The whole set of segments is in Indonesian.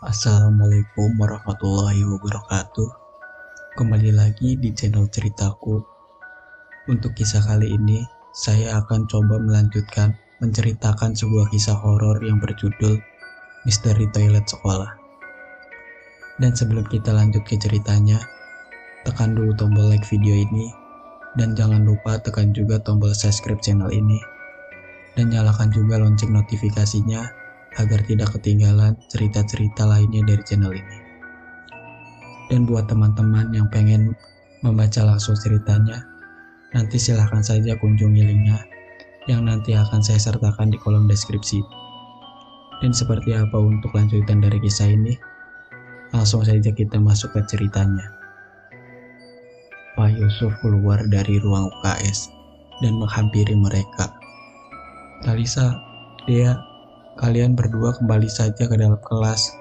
Assalamualaikum warahmatullahi wabarakatuh. Kembali lagi di channel ceritaku. Untuk kisah kali ini, saya akan coba melanjutkan menceritakan sebuah kisah horor yang berjudul Misteri Toilet Sekolah. Dan sebelum kita lanjut ke ceritanya, tekan dulu tombol like video ini, dan jangan lupa tekan juga tombol subscribe channel ini, dan nyalakan juga lonceng notifikasinya agar tidak ketinggalan cerita-cerita lainnya dari channel ini. Dan buat teman-teman yang pengen membaca langsung ceritanya, nanti silahkan saja kunjungi linknya yang nanti akan saya sertakan di kolom deskripsi. Dan seperti apa untuk lanjutan dari kisah ini? Langsung saja kita masuk ke ceritanya. Pak Yusuf keluar dari ruang UKS dan menghampiri mereka. "Talisa, Dea, kalian berdua kembali saja ke dalam kelas,"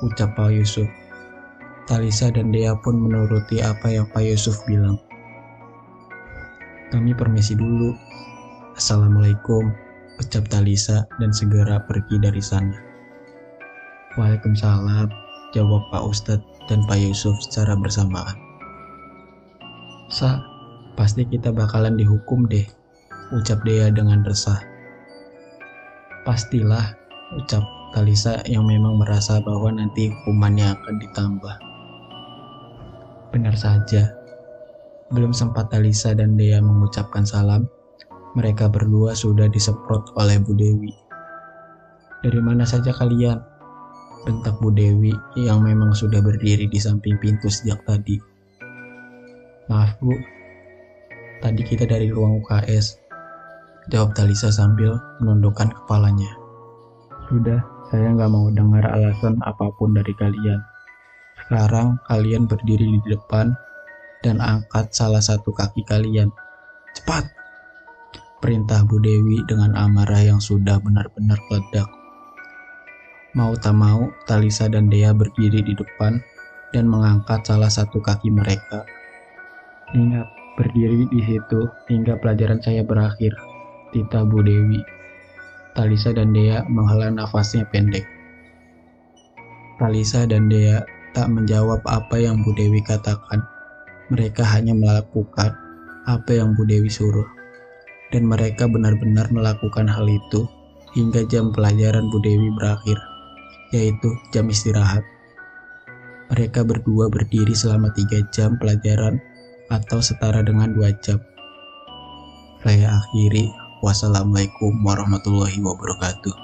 ucap Pak Yusuf. Talisa dan Dea pun menuruti apa yang Pak Yusuf bilang. "Kami permisi dulu." "Assalamualaikum," ucap Talisa dan segera pergi dari sana. "Waalaikumsalam," jawab Pak Ustadz dan Pak Yusuf secara bersamaan. "Sa, pasti kita bakalan dihukum deh," ucap Dea dengan resah. "Pastilah," ucap Talisa yang memang merasa bahwa nanti hukumannya akan ditambah. Benar saja. Belum sempat Talisa dan Dea mengucapkan salam, mereka berdua sudah disemprot oleh Bu Dewi. "Dari mana saja kalian?" bentak Bu Dewi yang memang sudah berdiri di samping pintu sejak tadi. "Maaf Bu, tadi kita dari ruang UKS," jawab Talisa sambil menundukkan kepalanya. "Sudah, saya nggak mau dengar alasan apapun dari kalian. Sekarang kalian berdiri di depan dan angkat salah satu kaki kalian. Cepat!" perintah Bu Dewi dengan amarah yang sudah benar-benar meledak. Mau tak mau, Talisa dan Dea berdiri di depan dan mengangkat salah satu kaki mereka. "Ingat, berdiri di situ hingga pelajaran saya berakhir," titah Bu Dewi. Talisa dan Dea menghela nafasnya pendek. Talisa dan Dea tak menjawab apa yang Bu Dewi katakan. Mereka hanya melakukan apa yang Bu Dewi suruh. Dan mereka benar-benar melakukan hal itu hingga jam pelajaran Bu Dewi berakhir, yaitu jam istirahat. Mereka berdua berdiri selama 3 jam pelajaran atau setara dengan 2 jam. Saya akhiri, wassalamualaikum warahmatullahi wabarakatuh,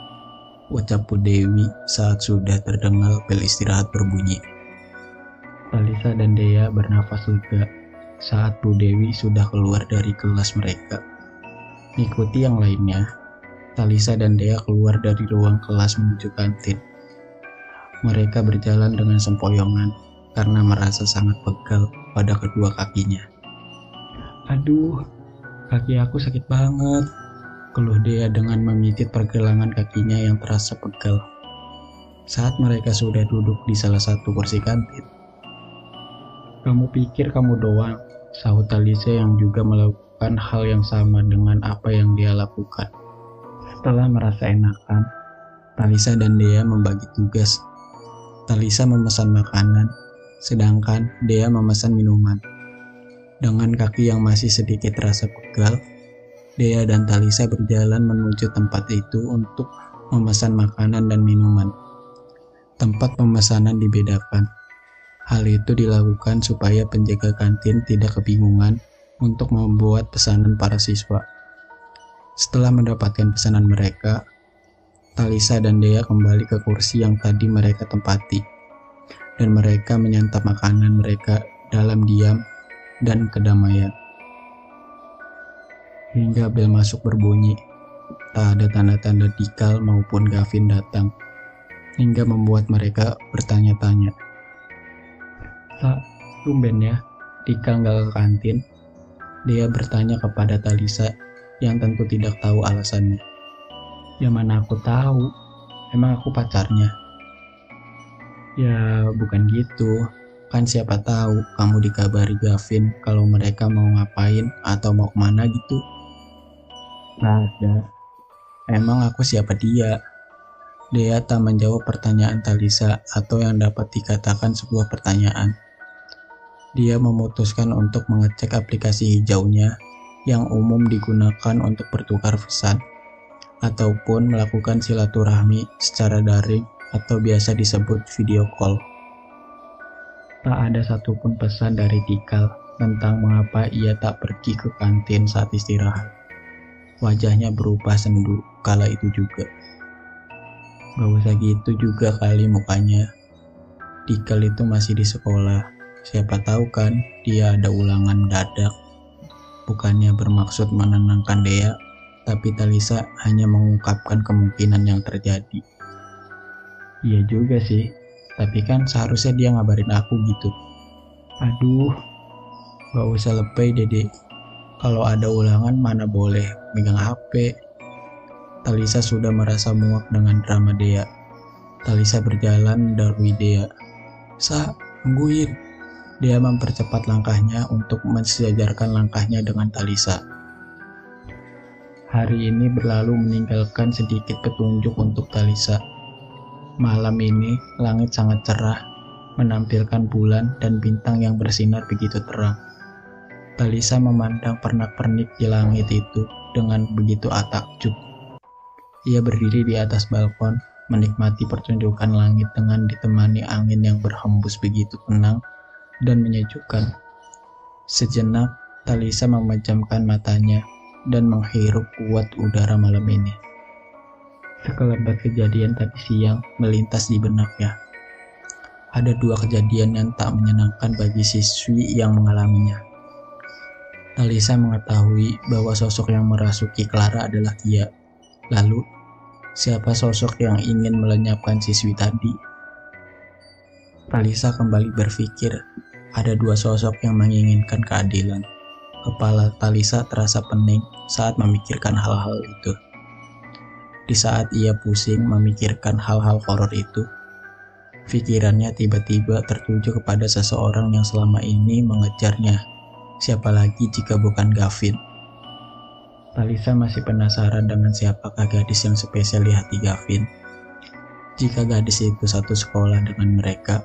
ucap Bu Dewi saat sudah terdengar bel istirahat berbunyi. Talisa dan Dea bernafas lega saat Bu Dewi sudah keluar dari kelas mereka. Mengikuti yang lainnya, Talisa dan Dea keluar dari ruang kelas menuju kantin. Mereka berjalan dengan sempoyongan karena merasa sangat pegal pada kedua kakinya. "Aduh, kaki aku sakit banget," keluh Dea dengan memijit pergelangan kakinya yang terasa pegal. Saat mereka sudah duduk di salah satu kursi kantin. "Kamu pikir kamu doang," sahut Talisa yang juga melakukan hal yang sama dengan apa yang dia lakukan. Setelah merasa enakan, Talisa dan Dea membagi tugas. Talisa memesan makanan, sedangkan Dea memesan minuman. Dengan kaki yang masih sedikit terasa pegal, Dea dan Talisa berjalan menuju tempat itu untuk memesan makanan dan minuman. Tempat pemesanan dibedakan. Hal itu dilakukan supaya penjaga kantin tidak kebingungan untuk membuat pesanan para siswa. Setelah mendapatkan pesanan mereka, Talisa dan Dea kembali ke kursi yang tadi mereka tempati, dan mereka menyantap makanan mereka dalam diam dan kedamaian. Hingga bel masuk berbunyi, tak ada tanda-tanda Dikal maupun Gavin datang, hingga membuat mereka bertanya-tanya. "Sa, tumben ya, Dikal nggak ke kantin?" Dea bertanya kepada Talisa yang tentu tidak tahu alasannya. "Ya mana aku tahu, emang aku pacarnya?" "Ya bukan gitu, kan siapa tahu kamu dikabari Gavin kalau mereka mau ngapain atau mau kemana gitu." "Nggak ada, emang aku siapa dia?" Dea tak menjawab pertanyaan Talisa atau yang dapat dikatakan sebuah pertanyaan. Dia memutuskan untuk mengecek aplikasi hijaunya yang umum digunakan untuk bertukar pesan, ataupun melakukan silaturahmi secara daring atau biasa disebut video call. Tak ada satupun pesan dari Tikal tentang mengapa ia tak pergi ke kantin saat istirahat. Wajahnya berubah sendu kala itu juga. Gak usah gitu juga kali mukanya. Tikal itu masih di sekolah. Siapa tahu kan dia ada ulangan mendadak. Bukannya bermaksud menenangkan Dea, tapi Talisa hanya mengungkapkan kemungkinan yang terjadi. Iya juga sih, tapi kan seharusnya dia ngabarin aku gitu. Aduh, gak usah lebay Dede. Kalau ada ulangan mana boleh megang HP. Talisa sudah merasa muak dengan drama Dea. Talisa berjalan mendahului Dea. Tungguin. Dea mempercepat langkahnya untuk mensejajarkan langkahnya dengan Talisa. Hari ini berlalu meninggalkan sedikit petunjuk untuk Talisa. Malam ini langit sangat cerah, menampilkan bulan dan bintang yang bersinar begitu terang. Talisa memandang pernak-pernik di langit itu dengan begitu takjub. Ia berdiri di atas balkon, menikmati pertunjukan langit dengan ditemani angin yang berhembus begitu tenang dan menyejukkan. Sejenak, Talisa memejamkan matanya dan menghirup kuat udara malam ini. Sekelebat kejadian tadi siang melintas di benaknya. Ada dua kejadian yang tak menyenangkan bagi siswi yang mengalaminya. Talisa mengetahui bahwa sosok yang merasuki Clara adalah dia. Lalu, siapa sosok yang ingin melenyapkan siswi tadi? Talisa kembali berpikir, ada dua sosok yang menginginkan keadilan. Kepala Talisa terasa pening saat memikirkan hal-hal itu. Di saat ia pusing memikirkan hal-hal horor itu, pikirannya tiba-tiba tertuju kepada seseorang yang selama ini mengejarnya. Siapa lagi jika bukan Gavin? Talisa masih penasaran dengan siapakah gadis yang spesial di hati Gavin. Jika gadis itu satu sekolah dengan mereka,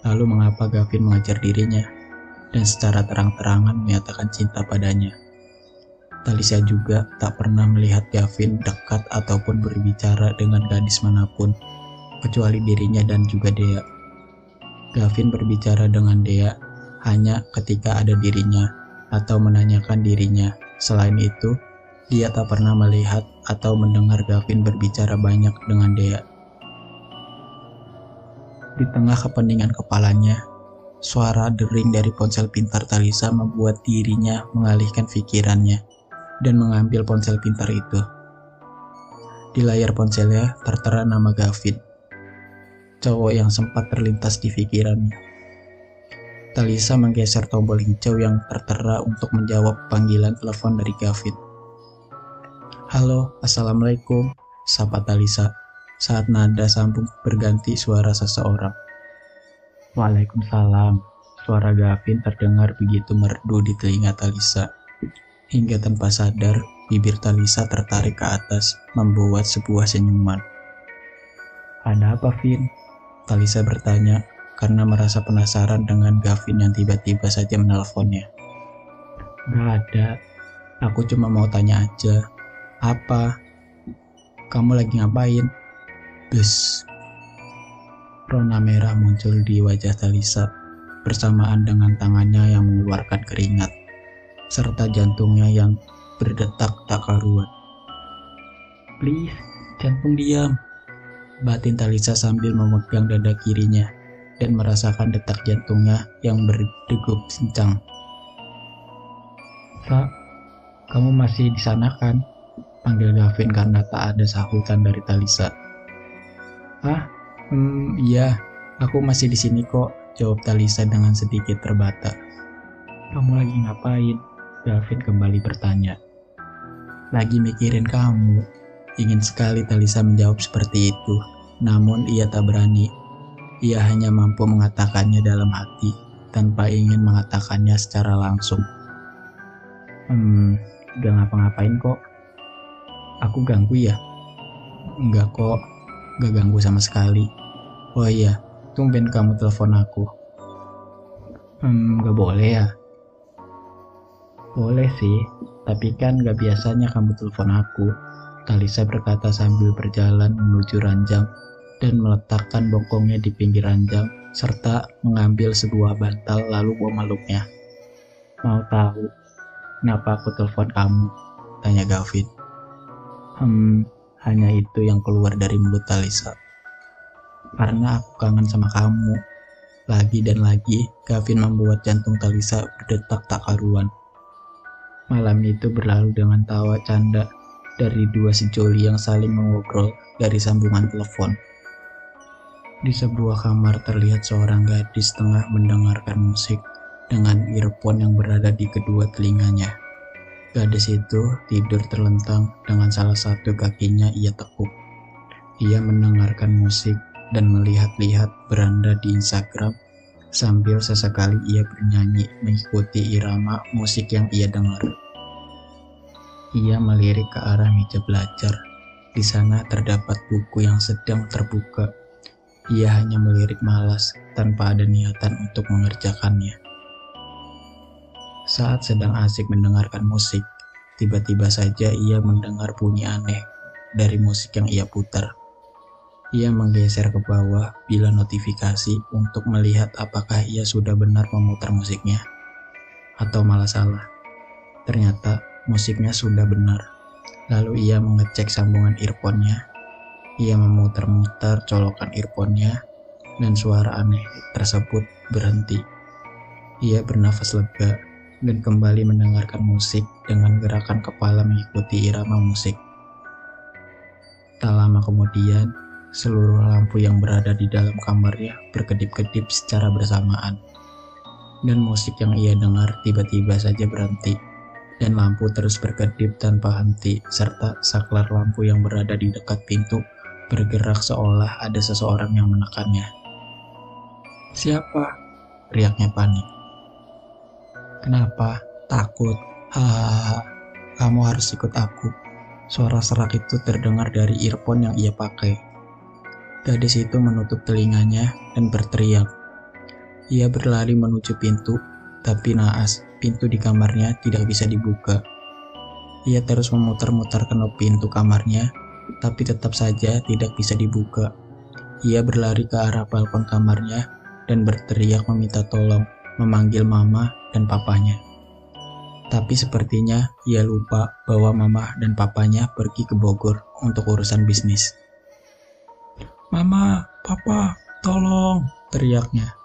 lalu mengapa Gavin mengejar dirinya dan secara terang-terangan menyatakan cinta padanya? Talisa juga tak pernah melihat Gavin dekat ataupun berbicara dengan gadis manapun, kecuali dirinya dan juga Dea. Gavin berbicara dengan Dea hanya ketika ada dirinya atau menanyakan dirinya. Selain itu, dia tak pernah melihat atau mendengar Gavin berbicara banyak dengan Dea. Di tengah kepeningan kepalanya, suara dering dari ponsel pintar Talisa membuat dirinya mengalihkan pikirannya dan mengambil ponsel pintar itu. Di layar ponselnya tertera nama Gavin, cowok yang sempat terlintas di pikirannya. Talisa menggeser tombol hijau yang tertera untuk menjawab panggilan telepon dari Gavin. Halo, assalamualaikum, sapa Talisa saat nada sambung berganti suara seseorang. Waalaikumsalam, suara Gavin terdengar begitu merdu di telinga Talisa. Hingga tanpa sadar, bibir Talisa tertarik ke atas, membuat sebuah senyuman. Ada apa, Vin? Talisa bertanya, karena merasa penasaran dengan Gavin yang tiba-tiba saja menelponnya. Gak ada, aku cuma mau tanya aja. Apa? Kamu lagi ngapain? Bus. Rona merah muncul di wajah Talisa, bersamaan dengan tangannya yang mengeluarkan keringat, serta jantungnya yang berdetak tak karuan. Please, jantung diam. Batin Talisa sambil memegang dada kirinya dan merasakan detak jantungnya yang berdegup kencang. Sa, kamu masih di sana kan? Panggil Gavin karena tak ada sahutan dari Talisa. Iya, aku masih di sini kok, jawab Talisa dengan sedikit terbata. Kamu lagi ngapain? Gavin kembali bertanya. Lagi mikirin kamu. Ingin sekali Talisa menjawab seperti itu, namun ia tak berani. Ia hanya mampu mengatakannya dalam hati, tanpa ingin mengatakannya secara langsung. Gak ngapa-ngapain kok. Aku ganggu ya? Enggak kok. Gak ganggu sama sekali. Oh iya, tumben kamu telepon aku. Gak boleh ya? Boleh sih, tapi kan gak biasanya kamu telepon aku. Talisa berkata sambil berjalan menuju ranjang dan meletakkan bokongnya di pinggir ranjang serta mengambil sebuah bantal lalu memeluknya. Mau tahu kenapa aku telepon kamu? Tanya Gavin. Hanya itu yang keluar dari mulut Talisa. Karena aku kangen sama kamu. Lagi dan lagi, Gavin membuat jantung Talisa berdetak tak karuan. Malam itu berlalu dengan tawa canda dari dua sejoli yang saling mengobrol dari sambungan telepon. Di sebuah kamar terlihat seorang gadis tengah mendengarkan musik dengan earphone yang berada di kedua telinganya. Gadis itu tidur terlentang dengan salah satu kakinya ia tekuk. Ia mendengarkan musik dan melihat-lihat beranda di Instagram sambil sesekali ia bernyanyi mengikuti irama musik yang ia dengar. Ia melirik ke arah meja belajar. Di sana terdapat buku yang sedang terbuka. Ia hanya melirik malas tanpa ada niatan untuk mengerjakannya. Saat sedang asik mendengarkan musik, tiba-tiba saja ia mendengar bunyi aneh dari musik yang ia putar. Ia menggeser ke bawah bila notifikasi untuk melihat apakah ia sudah benar memutar musiknya atau malah salah. Ternyata musiknya sudah benar. Lalu ia mengecek sambungan earphone-nya. Ia memutar-mutar colokan earphone-nya dan suara aneh tersebut berhenti. Ia bernafas lega dan kembali mendengarkan musik dengan gerakan kepala mengikuti irama musik. Tak lama kemudian, seluruh lampu yang berada di dalam kamarnya berkedip-kedip secara bersamaan. Dan musik yang ia dengar tiba-tiba saja berhenti. Dan lampu terus berkedip tanpa henti, serta saklar lampu yang berada di dekat pintu bergerak seolah ada seseorang yang menekannya. "Siapa?" teriaknya panik. "Kenapa? Takut? Hahaha, kamu harus ikut aku." Suara serak itu terdengar dari earphone yang ia pakai. Gadis itu menutup telinganya dan berteriak. Ia berlari menuju pintu, tapi naas, pintu di kamarnya tidak bisa dibuka. Ia terus memutar-mutar knop pintu kamarnya, tapi tetap saja tidak bisa dibuka. Ia berlari ke arah balkon kamarnya dan berteriak meminta tolong, memanggil mama dan papanya. Tapi sepertinya ia lupa bahwa mama dan papanya pergi ke Bogor untuk urusan bisnis. "Mama, papa, tolong!" teriaknya.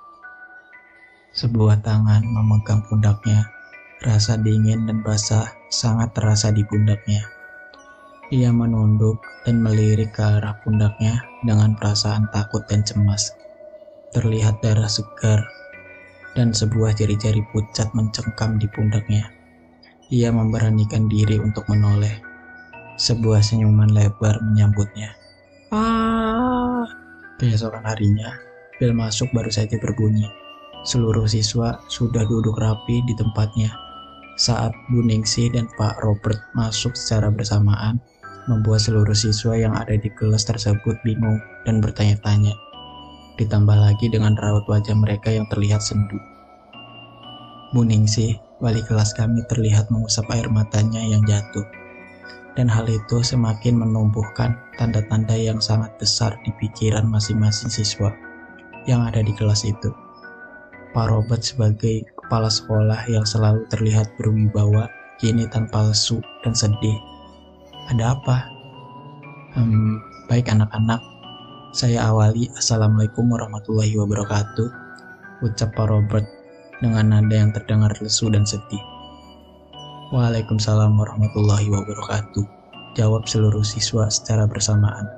Sebuah tangan memegang pundaknya. Rasa dingin dan basah sangat terasa di pundaknya. Ia menunduk dan melirik ke arah pundaknya dengan perasaan takut dan cemas. Terlihat darah segar dan sebuah jari-jari pucat mencengkam di pundaknya. Ia memberanikan diri untuk menoleh. Sebuah senyuman lebar menyambutnya. Keesokan harinya, bel masuk baru saja berbunyi. Seluruh siswa sudah duduk rapi di tempatnya. Saat Bu Ningsih dan Pak Robert masuk secara bersamaan, membuat seluruh siswa yang ada di kelas tersebut bingung dan bertanya-tanya. Ditambah lagi dengan raut wajah mereka yang terlihat sendu. Bu Ningsih, wali kelas kami, terlihat mengusap air matanya yang jatuh. Dan hal itu semakin menumbuhkan tanda-tanda yang sangat besar di pikiran masing-masing siswa yang ada di kelas itu. Pak Robert sebagai kepala sekolah yang selalu terlihat berwibawa, kini tanpa lesu dan sedih. "Ada apa?" Baik anak-anak, saya awali Assalamualaikum warahmatullahi wabarakatuh, ucap Pak Robert dengan nada yang terdengar lesu dan sedih. "Waalaikumsalam warahmatullahi wabarakatuh," jawab seluruh siswa secara bersamaan.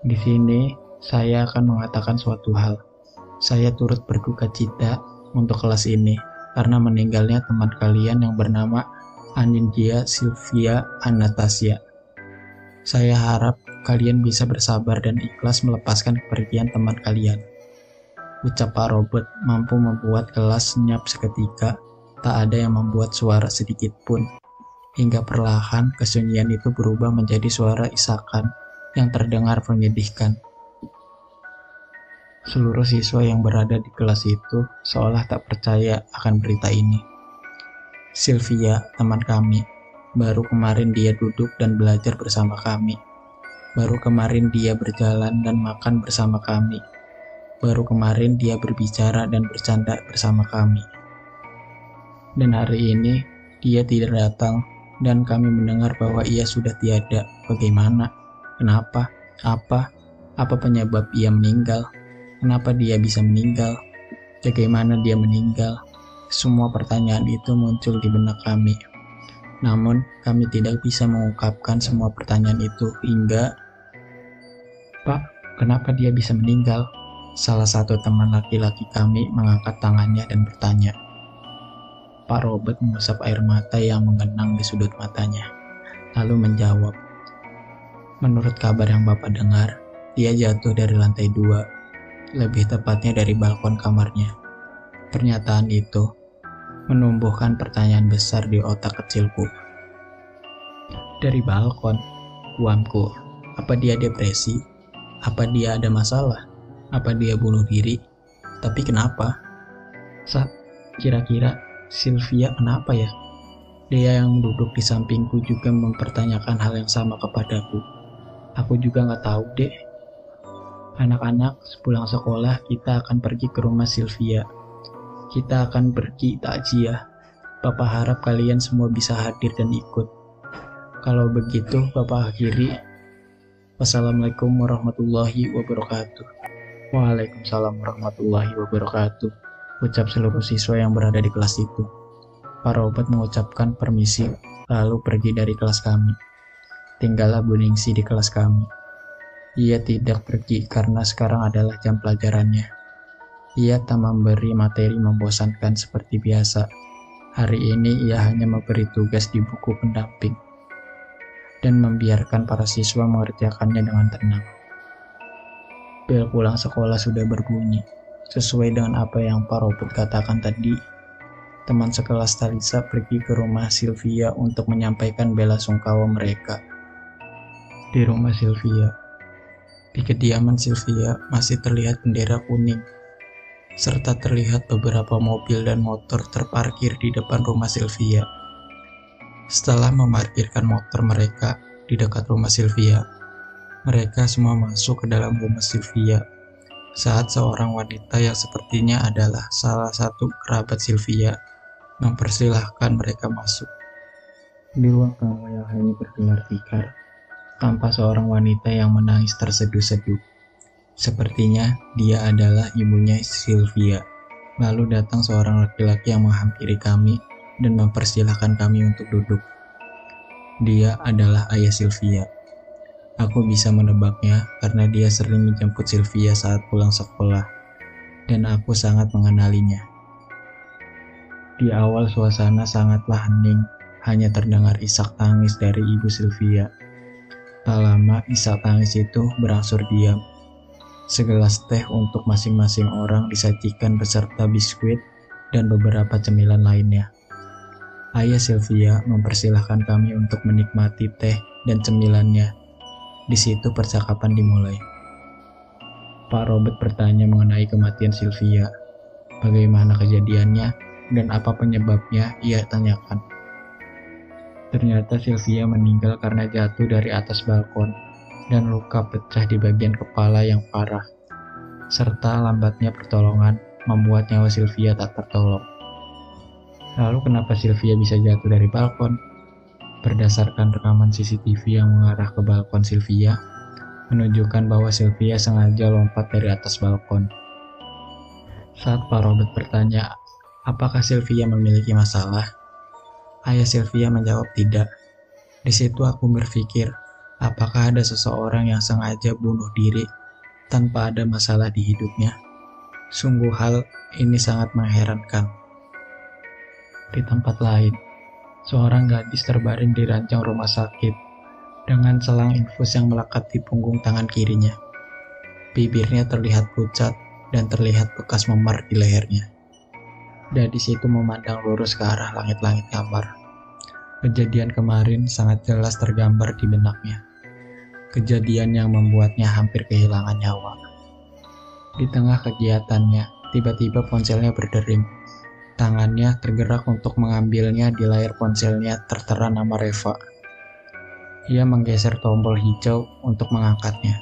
"Di sini saya akan mengatakan suatu hal. Saya turut berduka cita untuk kelas ini karena meninggalnya teman kalian yang bernama Anindya Sylvia Anastasia. Saya harap kalian bisa bersabar dan ikhlas melepaskan kepergian teman kalian," ucap Pak Robert mampu membuat kelas senyap seketika. Tak ada yang membuat suara sedikit pun, hingga perlahan kesunyian itu berubah menjadi suara isakan yang terdengar menyedihkan. Seluruh siswa yang berada di kelas itu seolah tak percaya akan berita ini. Sylvia, teman kami, baru kemarin dia duduk dan belajar bersama kami. Baru kemarin dia berjalan dan makan bersama kami. Baru kemarin dia berbicara dan bercanda bersama kami. Dan hari ini dia tidak datang dan kami mendengar bahwa ia sudah tiada. Bagaimana? Kenapa? Apa penyebab ia meninggal? Kenapa dia bisa meninggal? Bagaimana dia meninggal? Semua pertanyaan itu muncul di benak kami. Namun, kami tidak bisa mengungkapkan semua pertanyaan itu hingga, "Pak, kenapa dia bisa meninggal?" Salah satu teman laki-laki kami mengangkat tangannya dan bertanya. Pak Robert mengusap air mata yang menggenang di sudut matanya, lalu menjawab, "Menurut kabar yang Bapak dengar, dia jatuh dari lantai 2. Lebih tepatnya dari balkon kamarnya." Pernyataan itu menumbuhkan pertanyaan besar di otak kecilku. Dari balkon, guamku. Apa dia depresi? Apa dia ada masalah? Apa dia bunuh diri? Tapi kenapa? Kira-kira Sylvia kenapa ya? Dia yang duduk di sampingku juga mempertanyakan hal yang sama kepadaku. Aku juga nggak tahu deh. Anak-anak, sepulang sekolah kita akan pergi ke rumah Sylvia. Kita akan pergi takziah. Papa harap kalian semua bisa hadir dan ikut. Kalau begitu, Papa akhiri. Wassalamualaikum warahmatullahi wabarakatuh. Waalaikumsalam warahmatullahi wabarakatuh, ucap seluruh siswa yang berada di kelas itu. Pak Robert mengucapkan permisi, lalu pergi dari kelas kami. Tinggallah Bu Ningsi di kelas kami. Ia tidak pergi karena sekarang adalah jam pelajarannya. Ia tak memberi materi membosankan seperti biasa. Hari ini ia hanya memberi tugas di buku pendamping dan membiarkan para siswa mengerjakannya dengan tenang. Bel pulang sekolah sudah berbunyi. Sesuai dengan apa yang Pak Robert katakan tadi, teman sekelas Talisa pergi ke rumah Sylvia untuk menyampaikan bela sungkawa mereka. Di rumah Sylvia, di kediaman Sylvia masih terlihat bendera kuning, serta terlihat beberapa mobil dan motor terparkir di depan rumah Sylvia. Setelah memarkirkan motor mereka di dekat rumah Sylvia, mereka semua masuk ke dalam rumah Sylvia saat seorang wanita yang sepertinya adalah salah satu kerabat Sylvia mempersilahkan mereka masuk. Di ruang tamu yang hanya bergelar tikar, tampak seorang wanita yang menangis terseduh-seduh. Sepertinya dia adalah ibunya Sylvia. Lalu datang seorang laki-laki yang menghampiri kami dan mempersilahkan kami untuk duduk. Dia adalah ayah Sylvia. Aku bisa menebaknya karena dia sering menjemput Sylvia saat pulang sekolah, dan aku sangat mengenalinya. Di awal suasana sangatlah hening, hanya terdengar isak tangis dari ibu Sylvia. Tak lama isak tangis itu berangsur diam. Segelas teh untuk masing-masing orang disajikan beserta biskuit dan beberapa cemilan lainnya. Ayah Sylvia mempersilahkan kami untuk menikmati teh dan cemilannya. Di situ percakapan dimulai. Pak Robert bertanya mengenai kematian Sylvia. Bagaimana kejadiannya dan apa penyebabnya, ia tanyakan. Ternyata Sylvia meninggal karena jatuh dari atas balkon dan luka pecah di bagian kepala yang parah, serta lambatnya pertolongan membuat nyawa Sylvia tak tertolong. Lalu kenapa Sylvia bisa jatuh dari balkon? Berdasarkan rekaman CCTV yang mengarah ke balkon Sylvia, menunjukkan bahwa Sylvia sengaja lompat dari atas balkon. Saat Pak Robert bertanya, apakah Sylvia memiliki masalah? Ayah Sylvia menjawab tidak. Di situ aku berpikir, apakah ada seseorang yang sengaja bunuh diri tanpa ada masalah di hidupnya? Sungguh hal ini sangat mengherankan. Di tempat lain, seorang gadis terbaring di ranjang rumah sakit dengan selang infus yang melekat di punggung tangan kirinya. Bibirnya terlihat pucat dan terlihat bekas memar di lehernya. Gadis itu memandang lurus ke arah langit-langit kamar. Kejadian kemarin sangat jelas tergambar di benaknya. Kejadian yang membuatnya hampir kehilangan nyawa. Di tengah kegiatannya, tiba-tiba ponselnya berdering. Tangannya tergerak untuk mengambilnya. Di layar ponselnya tertera nama Reva. Ia menggeser tombol hijau untuk mengangkatnya.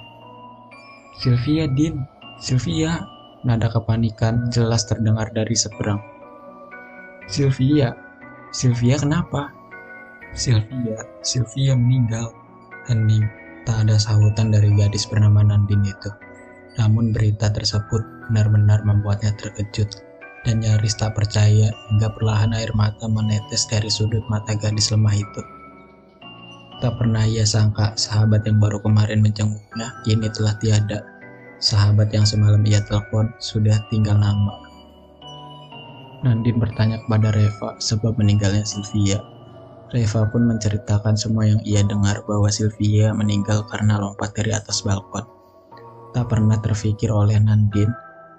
"Sylvia, Din, Sylvia!" Nada kepanikan jelas terdengar dari seberang. "Sylvia, Sylvia kenapa?" Sylvia meninggal." Hening, tak ada sahutan dari gadis bernama Nandin itu. Namun berita tersebut benar-benar membuatnya terkejut dan nyaris tak percaya hingga perlahan air mata menetes dari sudut mata gadis lemah itu. Tak pernah ia sangka sahabat yang baru kemarin menjenguknya kini telah tiada. Sahabat yang semalam ia telepon sudah tinggal nama. Nandin bertanya kepada Reva sebab meninggalnya Sylvia. Reva pun menceritakan semua yang ia dengar bahwa Sylvia meninggal karena lompat dari atas balkon. Tak pernah terfikir oleh Nandin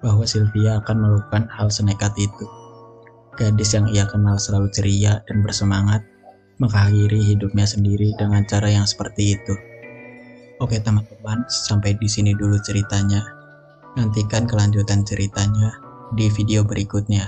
bahwa Sylvia akan melakukan hal senekat itu. Gadis yang ia kenal selalu ceria dan bersemangat, mengakhiri hidupnya sendiri dengan cara yang seperti itu. Oke teman-teman, sampai di sini dulu ceritanya. Nantikan kelanjutan ceritanya di video berikutnya.